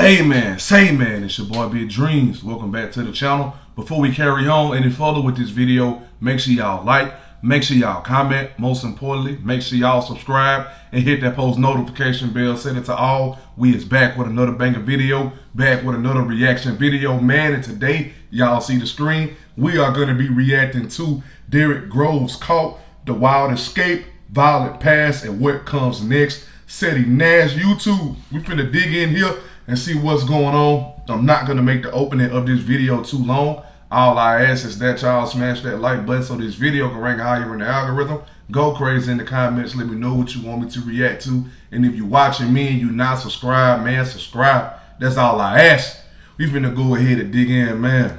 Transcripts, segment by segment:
Hey man, say man, it's your boy Big Dreams. Welcome back to the channel. Before we carry on any further with this video, make sure y'all like, make sure y'all comment, most importantly, make sure y'all subscribe and hit that post notification bell. Send it to all. We is back with another banger video, back with another reaction video, man. And today, y'all see the screen, we are going to be reacting to Derrick Groves Caught, The Wild Escape, Violent Past, and What Comes Next. Seti Nash YouTube. We finna dig in here and see what's going on. I'm not gonna make the opening of this video too long. All I ask is that y'all smash that like button so this video can rank higher in the algorithm. Go crazy in the comments. Let me know what you want me to react to. And if you're watching me and you not subscribed, man, subscribe. That's all I ask. We finna go ahead and dig in, man.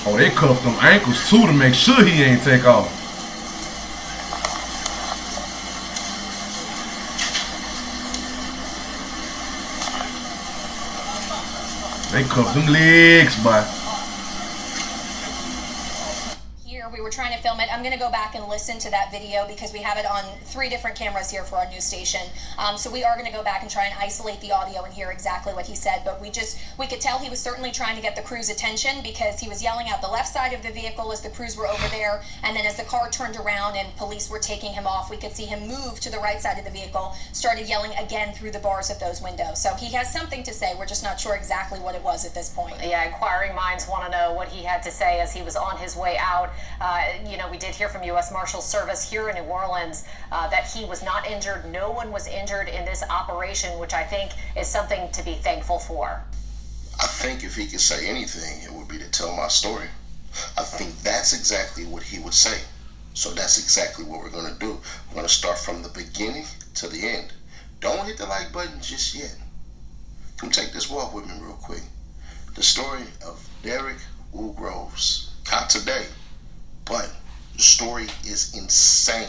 Oh, they cuffed them ankles too to make sure he ain't take off. They cuffed them legs, boy. Here, we were trying to film it. I'm going to go back and listen to that video because we have it on 3 different cameras here for our news station. So we are going to go back and try and isolate the audio and hear exactly what he said. But we could tell he was certainly trying to get the crew's attention because he was yelling out the left side of the vehicle as the crews were over there. And then as the car turned around and police were taking him off, we could see him move to the right side of the vehicle, started yelling again through the bars of those windows. So he has something to say. We're just not sure exactly what it was at this point. Yeah, inquiring minds want to know what he had to say as he was on his way out. We did hear from U.S. Marshals Service here in New Orleans that he was not injured. No one was injured in this operation, which I think is something to be thankful for. I think if he could say anything, it would be to tell my story. I think that's exactly what he would say. So that's exactly what we're going to do. We're going to start from the beginning to the end. Don't hit the like button just yet. Come take this walk with me real quick. The story of Derrick Groves, caught today, but the story is insane.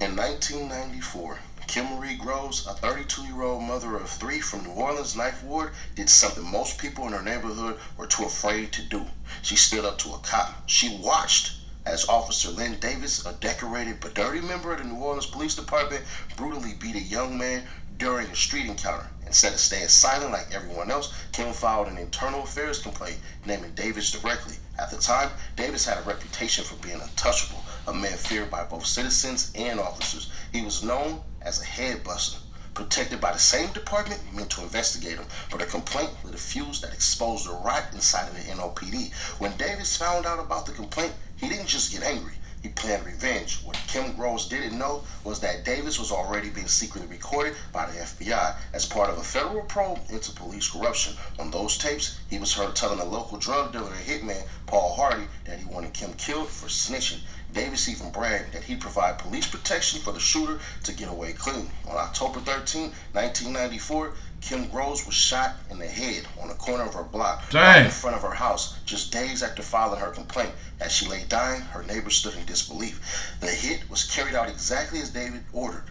In 1994, Kim Marie Groves, a 32-year-old mother of 3 from New Orleans' 9th Ward, did something most people in her neighborhood were too afraid to do. She stood up to a cop. She watched as Officer Lynn Davis, a decorated but dirty member of the New Orleans Police Department, brutally beat a young man during a street encounter. Instead of staying silent like everyone else, Kim filed an internal affairs complaint naming Davis directly. At the time, Davis had a reputation for being untouchable, a man feared by both citizens and officers. He was known as a head buster, protected by the same department meant to investigate him, but a complaint lit a fuse that exposed the rot inside of the NOPD. When Davis found out about the complaint, he didn't just get angry. He planned revenge. What Kim Groves didn't know was that Davis was already being secretly recorded by the FBI as part of a federal probe into police corruption. On those tapes, he was heard telling a local drug dealer and hitman, Paul Hardy, that he wanted Kim killed for snitching. Davis even bragged that he'd provide police protection for the shooter to get away clean. On October 13, 1994, Kim Groves was shot in the head on the corner of her block, right in front of her house, just days after filing her complaint. As she lay dying, her neighbors stood in disbelief. The hit was carried out exactly as David ordered,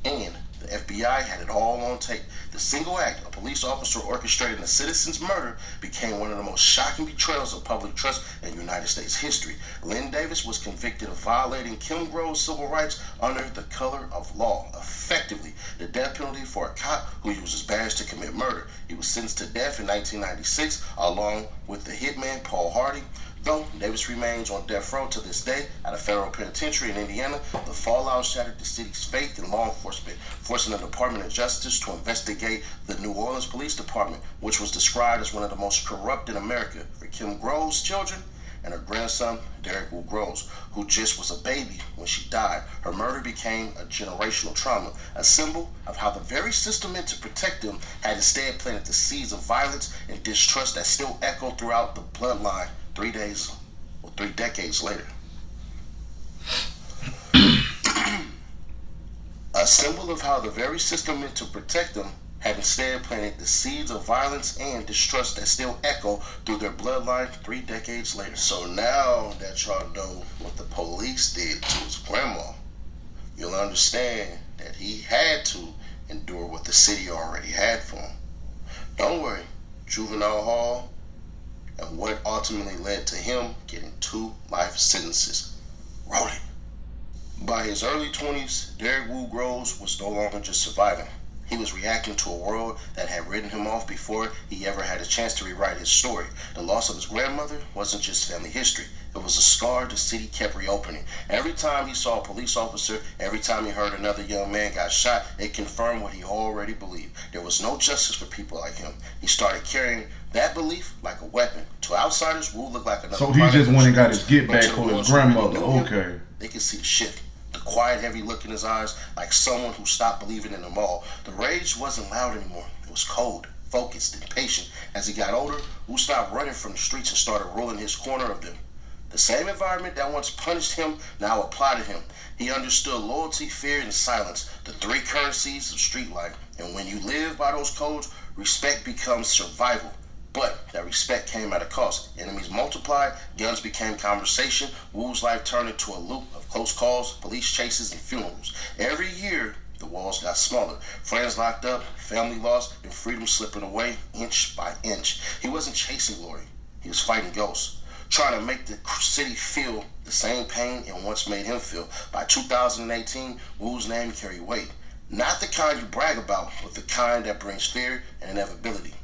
and the FBI had it all on tape. The single act, a police officer orchestrating a citizen's murder, became one of the most shocking betrayals of public trust in United States history. Lynn Davis was convicted of violating Kim Groves' civil rights under the color of law, effectively the death penalty for a cop who used his badge to commit murder. He was sentenced to death in 1996, along with the hitman Paul Hardy. Though Davis remains on death row to this day at a federal penitentiary in Indiana, the fallout shattered the city's faith in law enforcement, forcing the Department of Justice to investigate the New Orleans Police Department, which was described as one of the most corrupt in America. For Kim Groves' children and her grandson, Derrick Groves, who just was a baby when she died, her murder became a generational trauma, a symbol of how the very system meant to protect them had instead planted the seeds of violence and distrust that still echo throughout the bloodline 3 decades later. A symbol of how the very system meant to protect them had instead planted the seeds of violence and distrust that still echo through their bloodline 3 decades later. So now that y'all know what the police did to his grandma, you'll understand that he had to endure what the city already had for him. Don't worry, juvenile hall, and what ultimately led to him getting 2 life sentences. Roll it. By his early 20s, Derrick Woo Groves was no longer just surviving. He was reacting to a world that had written him off before he ever had a chance to rewrite his story. The loss of his grandmother wasn't just family history. It was a scar the city kept reopening. Every time he saw a police officer, every time he heard another young man got shot, it confirmed what he already believed. There was no justice for people like him. He started carrying that belief like a weapon. To outsiders, Woo looked like another. So he just went and got his get back for his grandmother. Okay. They could see the shift. The quiet, heavy look in his eyes, like someone who stopped believing in them all. The rage wasn't loud anymore. It was cold, focused, and patient. As he got older, Woo stopped running from the streets and started ruling his corner of them. The same environment that once punished him now applied to him. He understood loyalty, fear, and silence, the three currencies of street life. And when you live by those codes, respect becomes survival. But that respect came at a cost. Enemies multiplied, guns became conversation. Woo's life turned into a loop of close calls, police chases, and funerals. Every year, the walls got smaller. Friends locked up, family lost, and freedom slipping away inch by inch. He wasn't chasing glory. He was fighting ghosts, trying to make the city feel the same pain it once made him feel. By 2018, Woo's name carried weight. Not the kind you brag about, but the kind that brings fear and inevitability.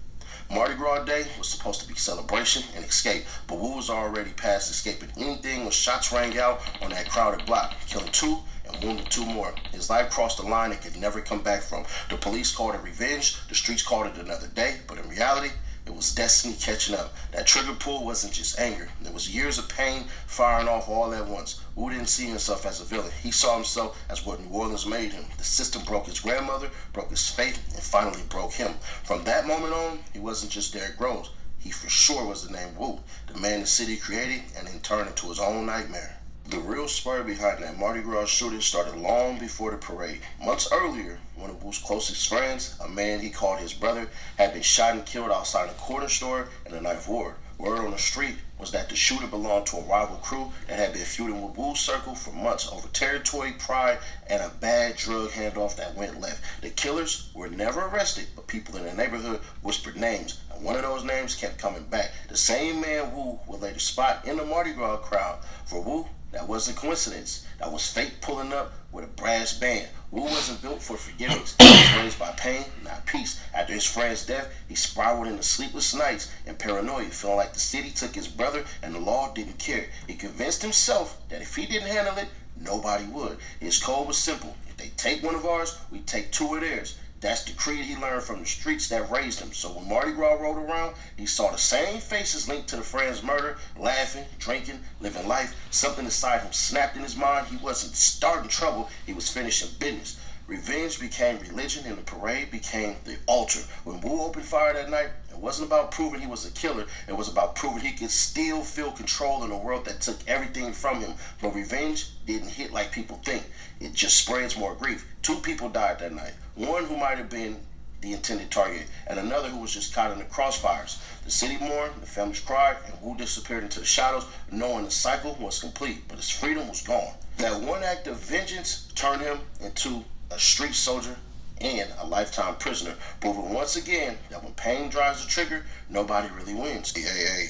Mardi Gras Day was supposed to be celebration and escape, but Woo was already past escaping anything when shots rang out on that crowded block, killing 2 and wounding 2 more. His life crossed a line it could never come back from. The police called it revenge, the streets called it another day, but in reality, it was destiny catching up. That trigger pull wasn't just anger. There was years of pain firing off all at once. Woo didn't see himself as a villain. He saw himself as what New Orleans made him. The system broke his grandmother, broke his faith, and finally broke him. From that moment on, he wasn't just Derrick Groves. He for sure was the name Woo, the man the city created and then turned into his own nightmare. The real story behind that Mardi Gras shooting started long before the parade. Months earlier, one of Woo's closest friends, a man he called his brother, had been shot and killed outside a corner store in the Ninth Ward. Word on the street was that the shooter belonged to a rival crew that had been feuding with Woo's circle for months over territory, pride, and a bad drug handoff that went left. The killers were never arrested, but people in the neighborhood whispered names, and one of those names kept coming back. The same man Woo would later spot in the Mardi Gras crowd. For Woo, that wasn't coincidence. That was fate pulling up with a brass band. Woo wasn't built for forgiveness. He was raised by pain, not peace. After his friend's death, he spiraled into sleepless nights and paranoia, feeling like the city took his brother and the law didn't care. He convinced himself that if he didn't handle it, nobody would. His code was simple. If they take one of ours, we take 2 of theirs. That's the creed he learned from the streets that raised him. So when Mardi Gras rolled around, he saw the same faces linked to the friend's murder, laughing, drinking, living life. Something inside him snapped in his mind. He wasn't starting trouble, he was finishing business. Revenge became religion and the parade became the altar. When Woo opened fire that night, it wasn't about proving he was a killer. It was about proving he could still feel control in a world that took everything from him. But revenge didn't hit like people think. It just spreads more grief. 2 people died that night. One who might have been the intended target, and another who was just caught in the crossfires. The city mourned, the families cried, and Woo disappeared into the shadows, knowing the cycle was complete, but his freedom was gone. That one act of vengeance turned him into a street soldier and a lifetime prisoner, proving once again that when pain drives the trigger, nobody really wins. Hey,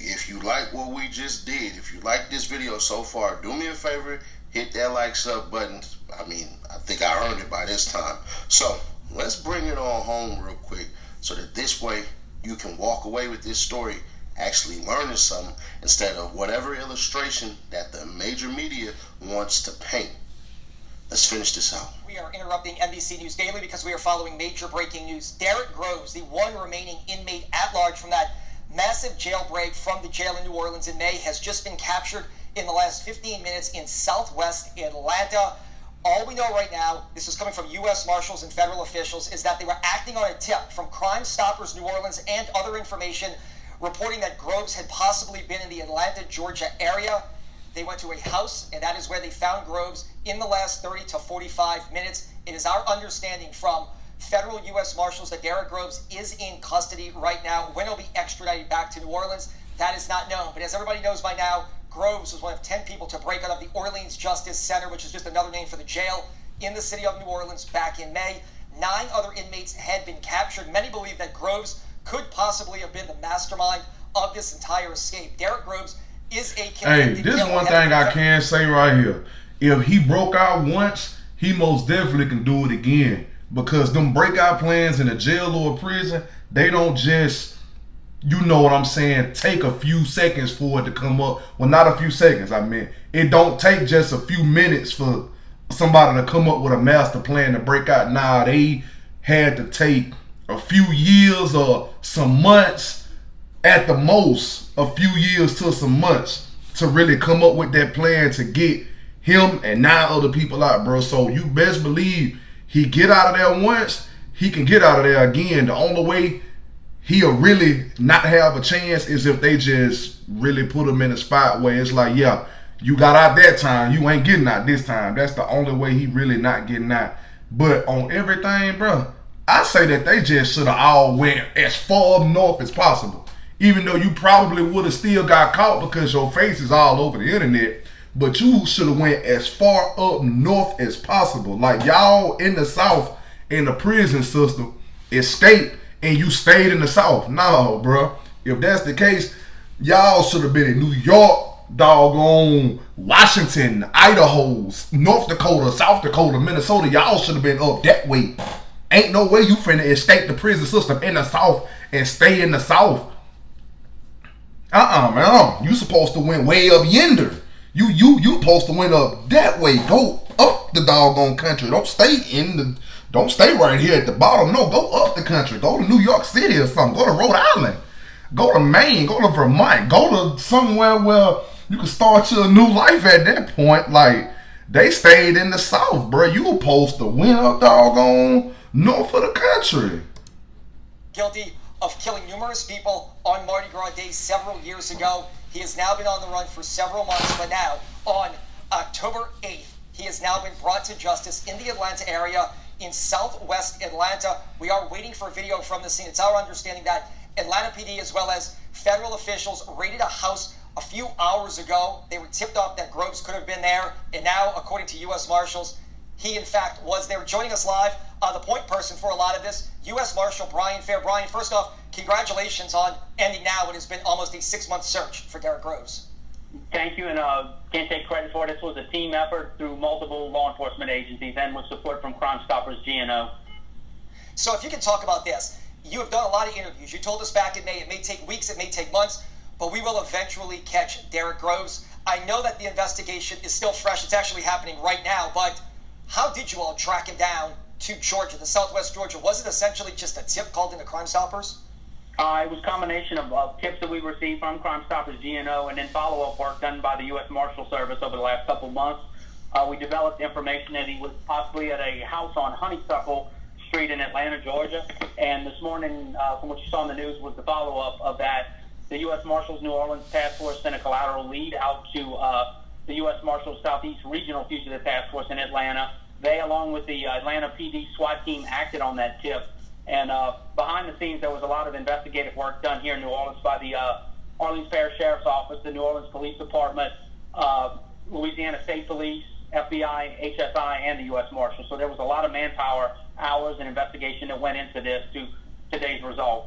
if you like what we just did, if you like this video so far, do me a favor, hit that like sub button. I think I earned it by this time. So let's bring it on home real quick so that this way you can walk away with this story actually learning something instead of whatever illustration that the major media wants to paint. Let's finish this out. We are interrupting NBC News Daily because we are following major breaking news. Derrick Groves, the one remaining inmate at large from that massive jailbreak from the jail in New Orleans in May, has just been captured in the last 15 minutes in southwest Atlanta. All we know right now, this is coming from U.S. Marshals and federal officials, is that they were acting on a tip from Crime Stoppers New Orleans and other information reporting that Groves had possibly been in the Atlanta, Georgia area. They went to a house, and that is where they found Groves in the last 30 to 45 minutes. It is our understanding from federal U.S. Marshals that Derrick Groves is in custody right now. When he'll be extradited back to New Orleans, that is not known. But as everybody knows by now, Groves was one of 10 people to break out of the Orleans Justice Center, which is just another name for the jail in the city of New Orleans back in May. 9 other inmates had been captured. Many believe that Groves could possibly have been the mastermind of this entire escape. Derrick Groves is a killer. Hey, this is one thing I can say right here. if he broke out once, he most definitely can do it again. Because them breakout plans in a jail or a prison, they don't just, you know what I'm saying, take a few seconds for it to come up. Well, not a few seconds, I mean. It don't take just a few minutes for somebody to come up with a master plan to break out. Nah, they had to take a few years or some months, at the most, a few years to some months to really come up with that plan to get him and 9 other people out, bro. So you best believe he get out of there once, he can get out of there again. The only way he'll really not have a chance is if they just really put him in a spot where it's like, yeah, you got out that time, you ain't getting out this time. That's the only way he really not getting out. But on everything, bro, I say that they just should have all went as far up north as possible. Even though you probably would have still got caught because your face is all over the internet. But you should have went as far up north as possible. Like y'all in the South, in the prison system, escaped and you stayed in the South. No, bro. If that's the case, y'all should have been in New York, doggone Washington, Idaho, North Dakota, South Dakota, Minnesota. Y'all should have been up that way. Ain't no way you finna escape the prison system in the South and stay in the South. Man. You supposed to went way up yonder. You supposed to went up that way. Go up the doggone country. Don't stay right here at the bottom. No, go up the country. Go to New York City or something. Go to Rhode Island. Go to Maine. Go to Vermont. Go to somewhere where you can start your new life at that point. Like, they stayed in the South, bro. You supposed to went up doggone north of the country. Guilty of killing numerous people on Mardi Gras Day several years ago. He has now been on the run for several months, but now, on October 8th, he has now been brought to justice in the Atlanta area, in southwest Atlanta. We are waiting for video from the scene. It's our understanding that Atlanta PD, as well as federal officials, raided a house a few hours ago. They were tipped off that Groves could have been there, and now, according to U.S. Marshals, he, in fact, was there. Joining us live, the point person for a lot of this, U.S. Marshal Brian Fair. Brian, first off, congratulations on ending now what has been almost a 6-month search for Derrick Groves. Thank you, and can't take credit for it. This was a team effort through multiple law enforcement agencies and with support from Crime Stoppers GNO. So if you can talk about this, you have done a lot of interviews. You told us back in May it may take weeks, it may take months, but we will eventually catch Derrick Groves. I know that the investigation is still fresh. It's actually happening right now, but how did you all track him down to Georgia, the southwest Georgia? Was it essentially just a tip called into Crime Stoppers? It was a combination of tips that we received from Crime Stoppers GNO and then follow-up work done by the U.S. Marshal Service over the last couple months. We developed information that he was possibly at a house on Honeysuckle Street in Atlanta, Georgia. And this morning, from what you saw in the news, was the follow-up of that. The U.S. Marshals New Orleans Task Force sent a collateral lead out to the U.S. Marshals Southeast Regional Fugitive Task Force in Atlanta. They, along with the Atlanta PD SWAT team, acted on that tip. And behind the scenes, there was a lot of investigative work done here in New Orleans by the Orleans Parish Sheriff's Office, the New Orleans Police Department, Louisiana State Police, FBI, HSI, and the U.S. Marshals. So there was a lot of manpower, hours, and investigation that went into this to today's result.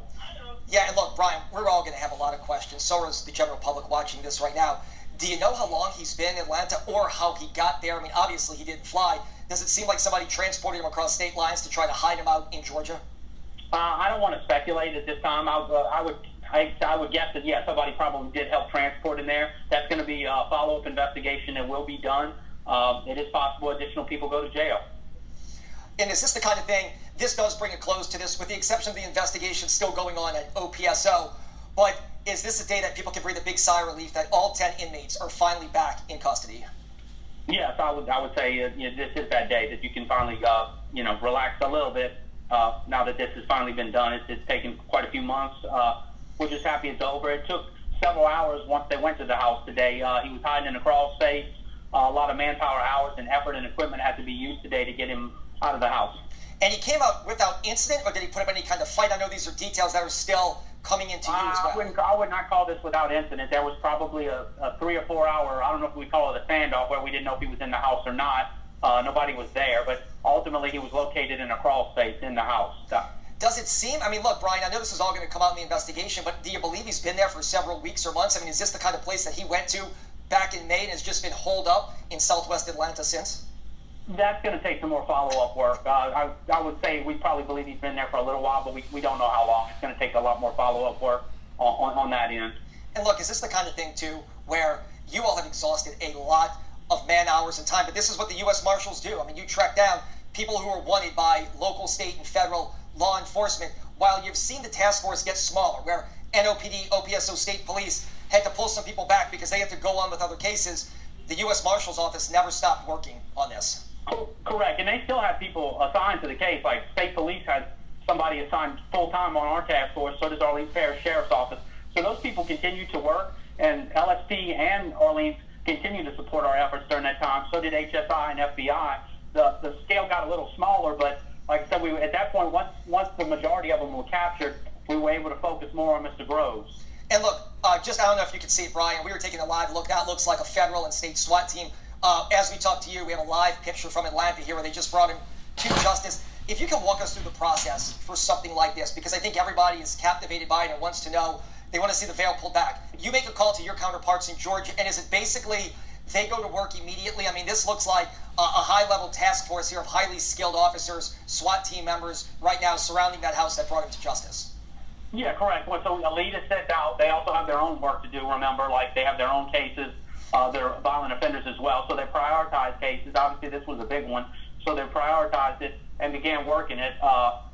Yeah, and look, Brian, we're all going to have a lot of questions. So is the general public watching this right now. Do you know how long he's been in Atlanta or how he got there? I mean, obviously he didn't fly. Does it seem like somebody transported him across state lines to try to hide him out in Georgia? I don't want to speculate at this time. I would guess that, yeah, somebody probably did help transport him there. That's going to be a follow-up investigation that will be done. It is possible additional people go to jail. And is this the kind of thing, this does bring a close to this, with the exception of the investigation still going on at OPSO, but is this a day that people can breathe a big sigh of relief that all 10 inmates are finally back in custody? Yes, I would say this is that day that you can finally relax a little bit now that this has finally been done. It's taken quite a few months. We're just happy it's over. It took several hours once they went to the house today. He was hiding in a crawl space. A lot of manpower hours and effort and equipment had to be used today to get him out of the house. And he came out without incident, or did he put up any kind of fight? I know these are details that are still coming into you as well. I would not call this without incident. There was probably a 3 or 4 hour, I don't know if we call it a standoff, where we didn't know if he was in the house or not. Nobody was there, but ultimately he was located in a crawl space in the house. Does it seem, I mean, look, Brian, I know this is all going to come out in the investigation, but do you believe he's been there for several weeks or months? I mean, is this the kind of place that he went to back in May and has just been holed up in Southwest Atlanta since? That's going to take some more follow-up work. I would say we probably believe he's been there for a little while, but we don't know how long. It's going to take a lot more follow-up work on that end. And look, is this the kind of thing, too, where you all have exhausted a lot of man-hours and time, but this is what the U.S. Marshals do. I mean, you track down people who are wanted by local, state, and federal law enforcement, while you've seen the task force get smaller, where NOPD, OPSO, state police had to pull some people back because they had to go on with other cases. The U.S. Marshal's Office never stopped working on this. Correct, and they still have people assigned to the case. Like state police has somebody assigned full-time on our task force, so does Orleans Parish Sheriff's Office. So those people continue to work, and LSP and Orleans continue to support our efforts during that time. So did HSI and FBI. The scale got a little smaller, but like I said, we at that point, once the majority of them were captured, we were able to focus more on Mr. Groves. And look, I don't know if you can see it, Brian. We were taking a live look. That looks like a federal and state SWAT team. As we talk to you, we have a live picture from Atlanta here where they just brought him to justice. If you can walk us through the process for something like this, because I think everybody is captivated by it and wants to know, they want to see the veil pulled back. You make a call to your counterparts in Georgia, and is it basically they go to work immediately? I mean, this looks like a high-level task force here of highly skilled officers, SWAT team members right now surrounding that house that brought him to justice. Yeah, correct. Well, so Elite is set out. They also have their own work to do, remember, like they have their own cases. They're violent offenders as well, so they prioritize cases. Obviously, this was a big one, so they prioritized it and began working it.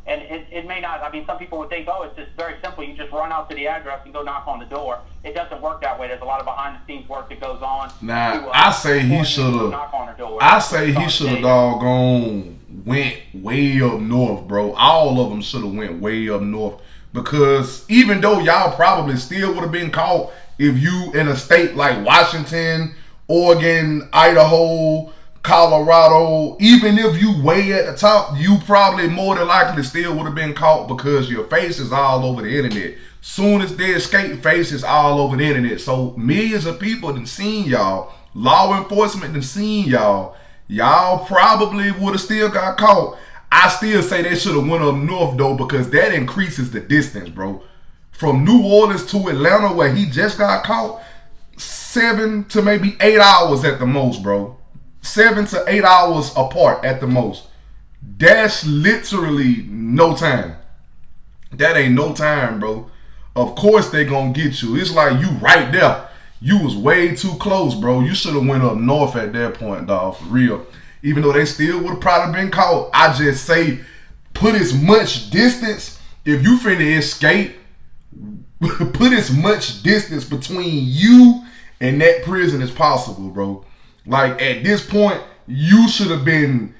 And it may not, I mean, some people would think, oh, it's just very simple. You just run out to the address and go knock on the door. It doesn't work that way. There's a lot of behind-the-scenes work that goes on. Now, I say he should have. Doggone went way up north, bro. All of them should have went way up north, because even though y'all probably still would have been caught if you in a state like Washington, Oregon, Idaho, Colorado, even if you way at the top, you probably more than likely still would have been caught, because your face is all over the internet. Soon as they escape, face is all over the internet. So millions of people done seen y'all. Law enforcement done seen y'all. Y'all probably would have still got caught. I still say they should have went up north though, because that increases the distance, bro. From New Orleans to Atlanta, where he just got caught, 7 to maybe 8 hours at the most, bro. 7 to 8 hours apart at the most. That's literally no time. That ain't no time, bro. Of course they gonna get you. It's like you right there. You was way too close, bro. You should have went up north at that point, dog, for real. Even though they still would have probably been caught, I just say put as much distance. If you finna escape, put as much distance between you and that prison as possible, bro. Like, at this point, you should have been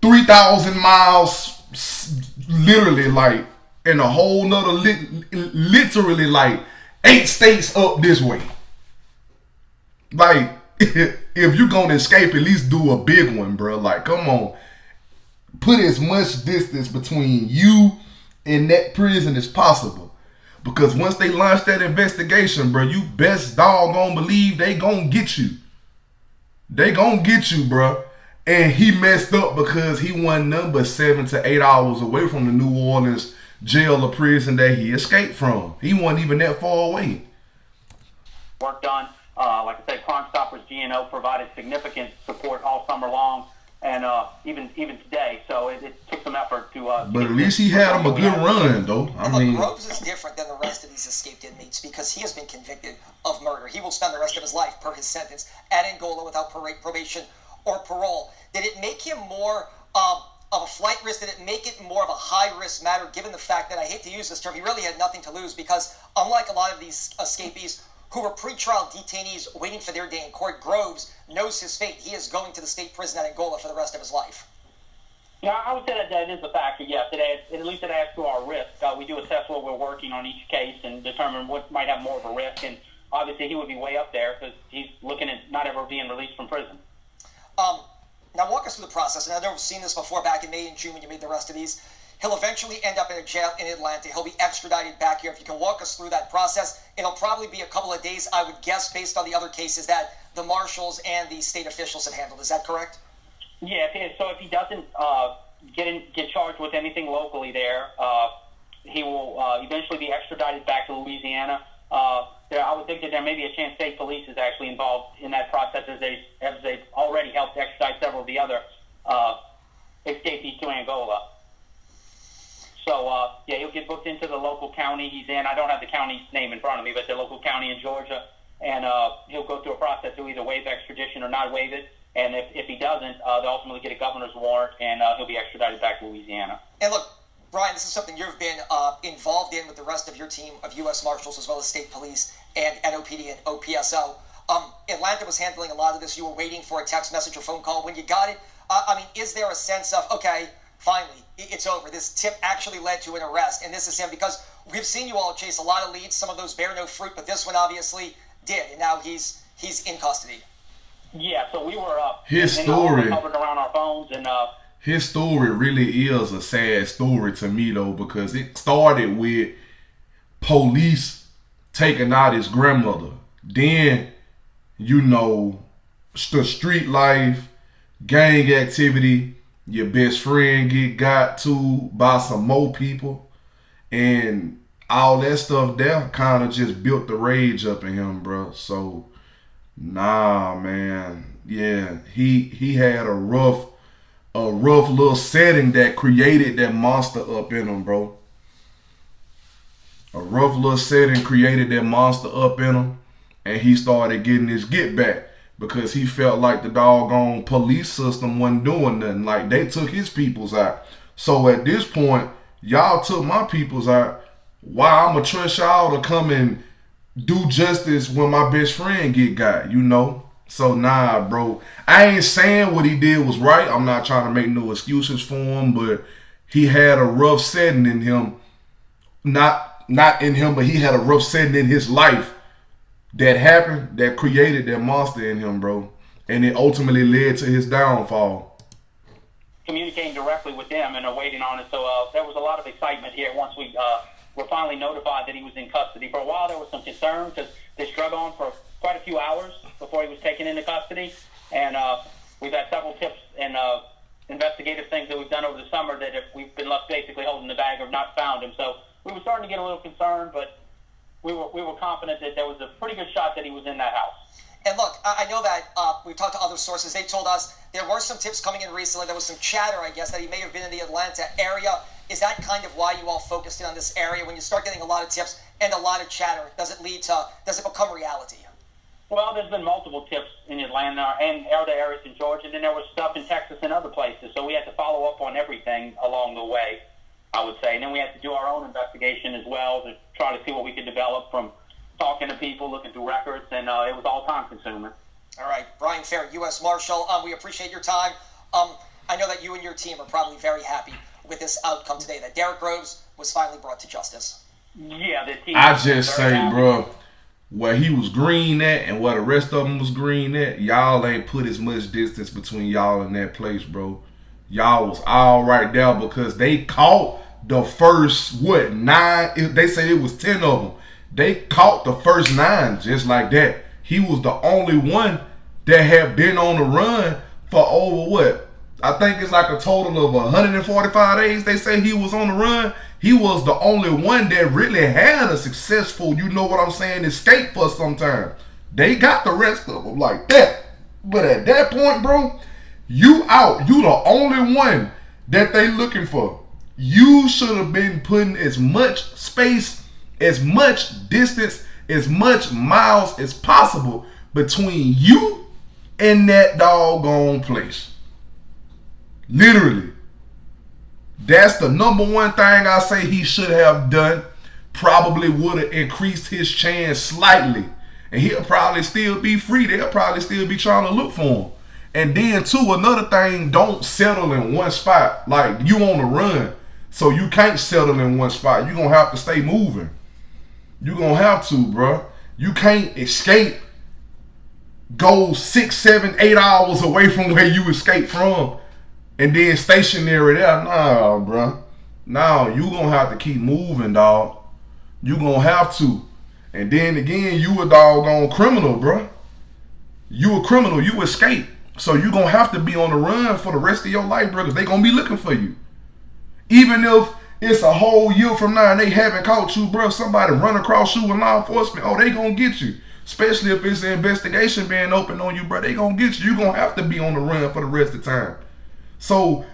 3,000 miles, literally, like, in a whole nother, literally, like, 8 states up this way. Like, if you gonna escape, at least do a big one, bro. Like, come on. Put as much distance between you and that prison as possible. Because once they launch that investigation, bro, you best doggone believe they gonna get you. They gonna get you, bro. And he messed up because he wasn't nothing but 7 to 8 hours away from the New Orleans jail or prison that he escaped from. He wasn't even that far away. Work done. Like I said, Crime Stoppers GNO provided significant support all summer long, and even today. So it took some effort to. But at least he had him a good run, though. I mean, Groves is different than the rest of these escaped inmates because he has been convicted of murder. He will spend the rest of his life, per his sentence, at Angola without probation or parole. Did it make him more of a flight risk? Did it make it more of a high-risk matter, given the fact that, I hate to use this term, he really had nothing to lose because, unlike a lot of these escapees who were pretrial detainees waiting for their day in court, Groves knows his fate. He is going to the state prison at Angola for the rest of his life. Yeah, I would say that is a factor, yes. At least it adds to our risk. We do assess what we're working on each case and determine what might have more of a risk. And obviously he would be way up there because he's looking at not ever being released from prison. Now walk us through the process. And I know we've seen this before back in May and June when you made the rest of these. He'll eventually end up in a jail in Atlanta. He'll be extradited back here. If you can walk us through that process, it'll probably be a couple of days, I would guess, based on the other cases that the marshals and the state officials have handled. Is that correct? Yeah, so if he doesn't get charged with anything locally there, he will eventually be extradited back to Louisiana. I would think that there may be a chance state police is actually involved in that process, as they've already helped extradite several of the other escapees to Angola. So, yeah, he'll get booked into the local county he's in. I don't have the county's name in front of me, but the local county in Georgia. And he'll go through a process to either waive extradition or not waive it. And if he doesn't, they'll ultimately get a governor's warrant, and he'll be extradited back to Louisiana. And look, Brian, this is something you've been involved in with the rest of your team of U.S. Marshals as well as state police and NOPD and OPSO. Atlanta was handling a lot of this. You were waiting for a text message or phone call. When you got it, I mean, is there a sense of, okay, finally, it's over. This tip actually led to an arrest, and this is him, because we've seen you all chase a lot of leads. Some of those bear no fruit, but this one obviously did, and now he's in custody. Yeah, so we were his story covered around our phones, and his story really is a sad story to me, though, because it started with police taking out his grandmother. Then, you know, the street life, gang activity, your best friend get got to by some more people, and all that stuff there kind of just built the rage up in him, bro. So, nah, man. Yeah, he had a rough little setting that created that monster up in him, bro. A rough little setting created that monster up in him, and he started getting his get back because he felt like the doggone police system wasn't doing nothing. Like, they took his peoples out. So at this point, y'all took my peoples out. Why I'ma trust y'all to come and do justice when my best friend get got, you know? So nah, bro. I ain't saying what he did was right. I'm not trying to make no excuses for him, but he had a rough setting in him. Not in him, but he had a rough setting in his life that happened, that created that monster in him, bro. And it ultimately led to his downfall. Communicating directly with them and waiting on it. So there was a lot of excitement here once we were finally notified that he was in custody. For a while, there was some concern because this drug on for quite a few hours before he was taken into custody. And we've had several tips and investigative things that we've done over the summer that if we've been left basically holding the bag or not found him. So we were starting to get a little concerned, but we were confident that there was a pretty good shot that he was in that house. And look, I know that we've talked to other sources. They told us there were some tips coming in recently. There was some chatter, I guess, that he may have been in the Atlanta area. Is that kind of why you all focused in on this area? When you start getting a lot of tips and a lot of chatter, does it become reality? Well, there's been multiple tips in Atlanta and other areas in Georgia, and then there was stuff in Texas and other places. So we had to follow up on everything along the way, I would say. And then we had to do our own investigation as well to try to see what we could develop from talking to people, looking through records, and it was all time-consuming. All right, Brian Fair, U.S. Marshal, we appreciate your time. I know that you and your team are probably very happy with this outcome today, that Derrick Groves was finally brought to justice. Yeah, the team. I just say, bro, where he was green at and where the rest of them was green at, y'all ain't put as much distance between y'all and that place, bro. Y'all was all right there because they caught the first, 9? They say it was 10 of them. They caught the first 9 just like that. He was the only one that had been on the run for over I think it's like a total of 145 days. They say he was on the run. He was the only one that really had a successful, you know what I'm saying, escape for some time. They got the rest of them like that. But at that point, bro, you out. You the only one that they looking for. You should have been putting as much space, as much distance, as much miles as possible between you and that doggone place. Literally. That's the number one thing I say he should have done. Probably would have increased his chance slightly. And he'll probably still be free. They'll probably still be trying to look for him. And then too, another thing, don't settle in one spot. Like, you on the run, so you can't settle in one spot. You're going to have to stay moving. You're going to have to, bro. You can't escape, go 6, 7, 8 hours away from where you escaped from, and then stationary there. Nah, bro. Nah, you going to have to keep moving, dog. You going to have to. And then again, you a doggone criminal, bro. You a criminal. You escape. So you going to have to be on the run for the rest of your life, bro, because they going to be looking for you. Even it's a whole year from now and they haven't caught you, bro, somebody run across you with law enforcement, oh, they gonna get you. Especially if it's an investigation being open on you, bro, they gonna get you. You gonna have to be on the run for the rest of the time. So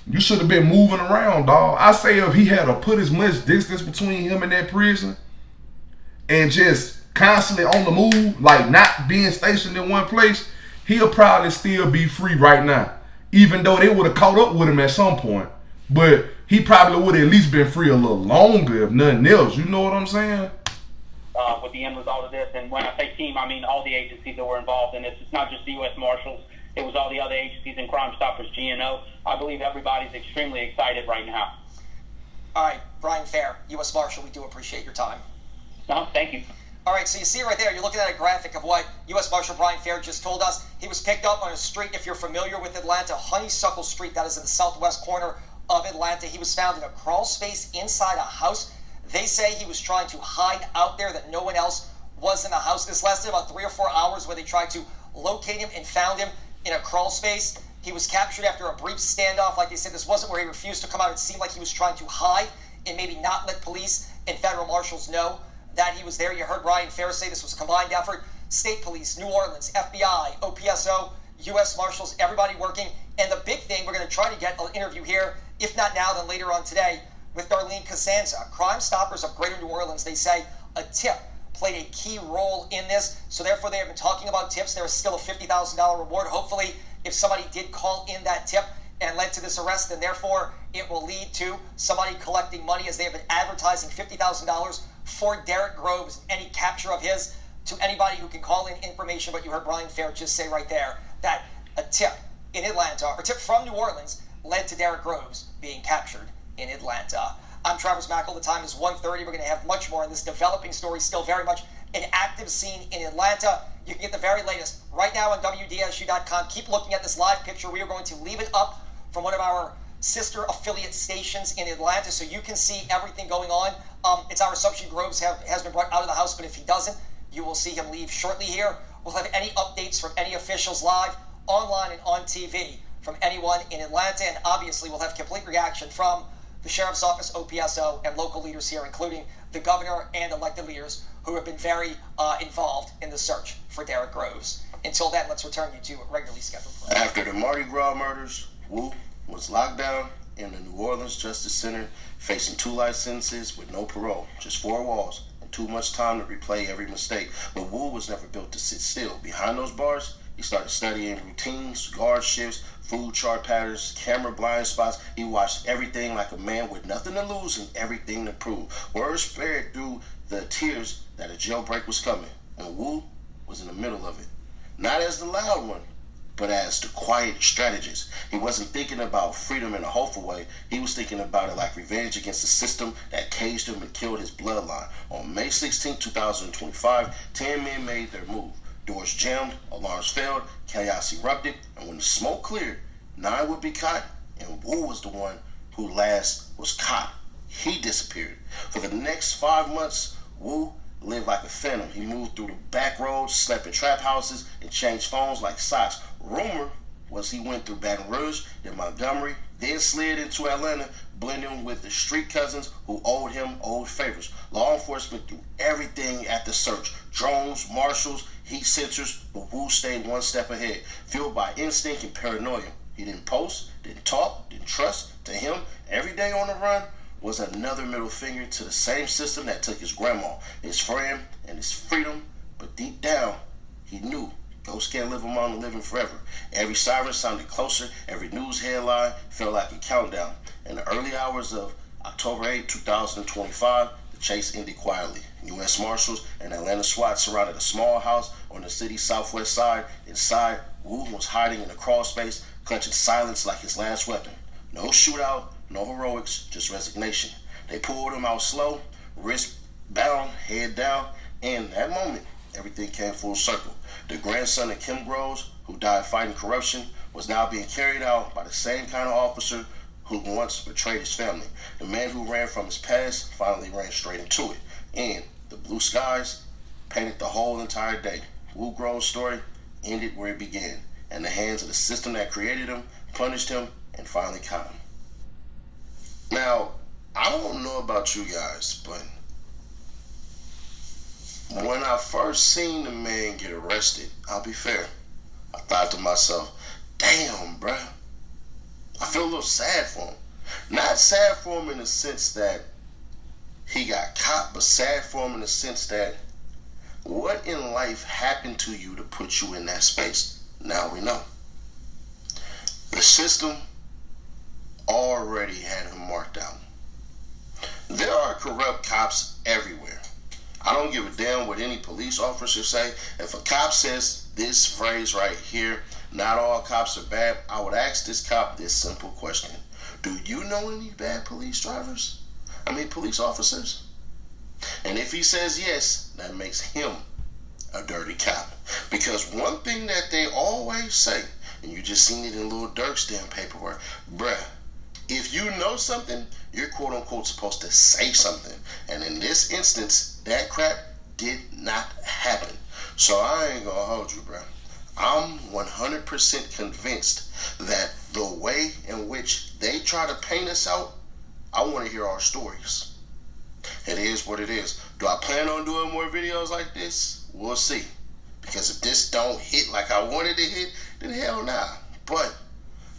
you should have been moving around, dog. I say if he had to put as much distance between him and that prison and just constantly on the move, like not being stationed in one place, he'll probably still be free right now. Even though they would have caught up with him at some point. But he probably would have at least been free a little longer, if nothing else. You know what I'm saying? With the end result of this, and when I say team, I mean all the agencies that were involved in this. It's not just the U.S. Marshals. It was all the other agencies and Crime Stoppers, GNO. I believe everybody's extremely excited right now. All right, Brian Fair, U.S. Marshal, we do appreciate your time. No, thank you. All right, so you see right there, you're looking at a graphic of what U.S. Marshal Brian Fair just told us. He was picked up on a street, if you're familiar with Atlanta, Honeysuckle Street, that is in the southwest corner of Atlanta. He was found in a crawl space inside a house. They say he was trying to hide out there, that no one else was in the house. This lasted about 3 or 4 hours where they tried to locate him and found him in a crawl space. He was captured after a brief standoff. Like they said, this wasn't where he refused to come out. It seemed like he was trying to hide and maybe not let police and federal marshals know that he was there. You heard Ryan Fair say this was a combined effort. State police, New Orleans, FBI, OPSO, U.S. Marshals, everybody working. And the big thing, we're going to try to get an interview here, if not now, then later on today, with Darlene Costanza. Crime Stoppers of Greater New Orleans, they say a tip played a key role in this. So therefore, they have been talking about tips. There is still a $50,000 reward. Hopefully, if somebody did call in that tip and led to this arrest, then therefore it will lead to somebody collecting money, as they have been advertising $50,000 for Derrick Groves, any capture of his, to anybody who can call in information. But you heard Brian Fair just say right there that a tip in Atlanta, or a tip from New Orleans, led to Derrick Groves being captured in Atlanta. I'm Travis Mackel. The time is 1:30. We're going to have much more in this developing story. Still very much an active scene in Atlanta. You can get the very latest right now on WDSU.com. Keep looking at this live picture. We are going to leave it up from one of our sister affiliate stations in Atlanta, so you can see everything going on. It's our assumption Groves has been brought out of the house, but if he doesn't, you will see him leave shortly here. We'll have any updates from any officials live, online and on TV, from anyone in Atlanta, and obviously we'll have complete reaction from the Sheriff's Office, OPSO, and local leaders here, including the governor and elected leaders who have been very involved in the search for Derrick Groves. Until then, let's return you to regularly scheduled programs. After the Mardi Gras murders, Wu was locked down in the New Orleans Justice Center, facing 2 life sentences with no parole, just 4 walls, and too much time to replay every mistake. But Wu was never built to sit still. Behind those bars, he started studying routines, guard shifts, food chart patterns, camera blind spots. He watched everything like a man with nothing to lose and everything to prove. Word spread through the tears that a jailbreak was coming, and Wu was in the middle of it. Not as the loud one, but as the quiet strategist. He wasn't thinking about freedom in a hopeful way. He was thinking about it like revenge against the system that caged him and killed his bloodline. On May 16, 2025, 10 men made their move. Doors jammed, alarms failed, chaos erupted, and when the smoke cleared, 9 would be caught, and Wu was the one who last was caught. He disappeared. For the next 5 months, Wu lived like a phantom. He moved through the back roads, slept in trap houses, and changed phones like socks. Rumor was he went through Baton Rouge, then Montgomery, then slid into Atlanta, blending with the street cousins who owed him old favors. Law enforcement threw everything at the search. Drones, marshals, heat sensors, but Wu stayed one step ahead, fueled by instinct and paranoia. He didn't post, didn't talk, didn't trust. To him, every day on the run was another middle finger to the same system that took his grandma, his friend, and his freedom. But deep down, he knew ghosts can't live among the living forever. Every siren sounded closer. Every news headline felt like a countdown. In the early hours of October 8, 2025, the chase ended quietly. U.S. Marshals and Atlanta SWAT surrounded a small house on the city's southwest side. Inside, Wu was hiding in a crawl space, clutching silence like his last weapon. No shootout, no heroics, just resignation. They pulled him out slow, wrist bound, head down, and in that moment, everything came full circle. The grandson of Kim Groves, who died fighting corruption, was now being carried out by the same kind of officer who once betrayed his family. The man who ran from his past finally ran straight into it. And the blue skies painted the whole entire day. Wu Groves' story ended where it began, in the hands of the system that created him, punished him, and finally caught him. Now, I don't about you guys, but when I first seen the man get arrested, I'll be fair, I thought to myself, damn, bruh. I feel a little sad for him. Not sad for him in the sense that he got caught, but sad for him in the sense that what in life happened to you to put you in that space? Now we know. The system already had him marked out. There are corrupt cops everywhere. I don't give a damn what any police officer say. If a cop says this phrase right here, not all cops are bad, I would ask this cop this simple question. Do you know any bad police officers? And if he says yes, that makes him a dirty cop. Because one thing that they always say, and you just seen it in Lil Durk's damn paperwork, bruh, if you know something, you're quote unquote supposed to say something. And in this instance, that crap did not happen. So I ain't gonna hold you, bruh. I'm 100% convinced that the way in which they try to paint us out, I want to hear our stories. It is what it is. Do I plan on doing more videos like this? We'll see. Because if this don't hit like I wanted to hit, then hell nah. But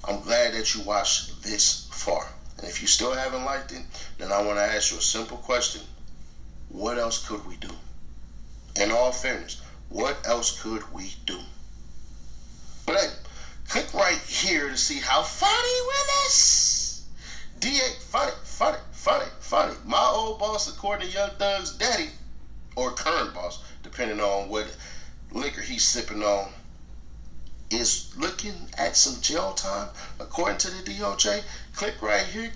I'm glad that you watched this far. And if you still haven't liked it, then I want to ask you a simple question. What else could we do? In all fairness, what else could we do? But hey, click right here to see how funny with this. D8, funny. My old boss, according to Young Thug's daddy, or current boss, depending on what liquor he's sipping on, is looking at some jail time, according to the DOJ. Click right here.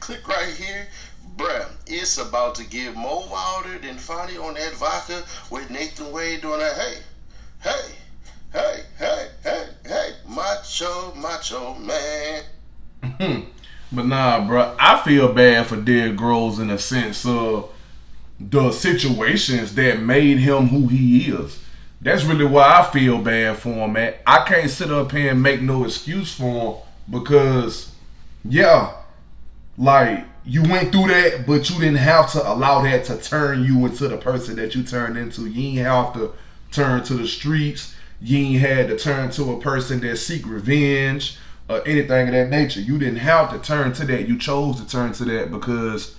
Bruh, it's about to get more wilder than Fonny on that vodka with Nathan Wade doing a hey, macho man. But nah, bro, I feel bad for Derrick Groves in the sense of the situations that made him who he is. That's really why I feel bad for him, man. I can't sit up here and make no excuse for him because, yeah, like, you went through that, but you didn't have to allow that to turn you into the person that you turned into. You ain't have to turn to the streets. You ain't had to turn to a person that seek revenge or anything of that nature. You didn't have to turn to that. You chose to turn to that because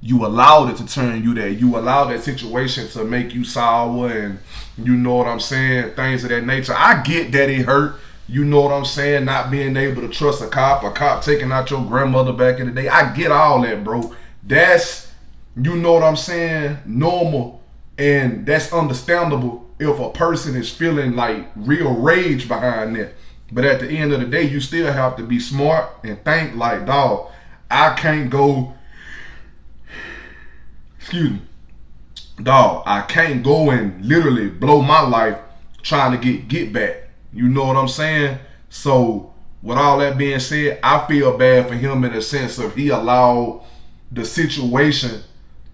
you allowed it to turn you that. You allowed that situation to make you sour and you know what I'm saying, things of that nature. I get that it hurt. You know what I'm saying, not being able to trust a cop taking out your grandmother back in the day. I get all that, bro. That's, you know what I'm saying, normal, and that's understandable if a person is feeling like real rage behind that. But at the end of the day, you still have to be smart and think like, dog, I can't go, I can't go and literally blow my life trying to get back. You know what I'm saying? So with all that being said, I feel bad for him in the sense of he allowed the situation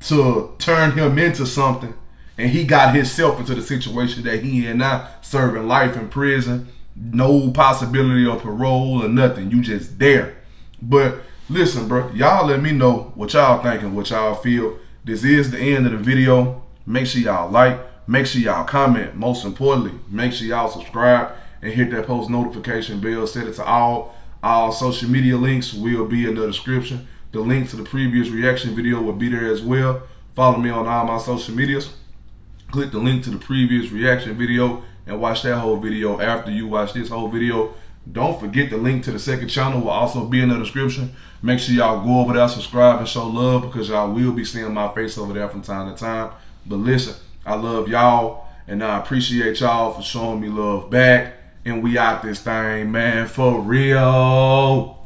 to turn him into something, and he got himself into the situation that he in now, serving life in prison, no possibility of parole or nothing. You just there. But listen, bro, y'all let me know what y'all thinking, what y'all feel. This is the end of the video. Make sure y'all like, make sure y'all comment. Most importantly, make sure y'all subscribe and hit that post notification bell. Set it to all. All social media links will be in the description. The link to the previous reaction video will be there as well. Follow me on all my social medias. Click the link to the previous reaction video and watch that whole video after you watch this whole video. Don't forget the link to the second channel will also be in the description. Make sure y'all go over there, subscribe, and show love because y'all will be seeing my face over there from time to time. But listen, I love y'all and I appreciate y'all for showing me love back. And we out this thing, man, for real.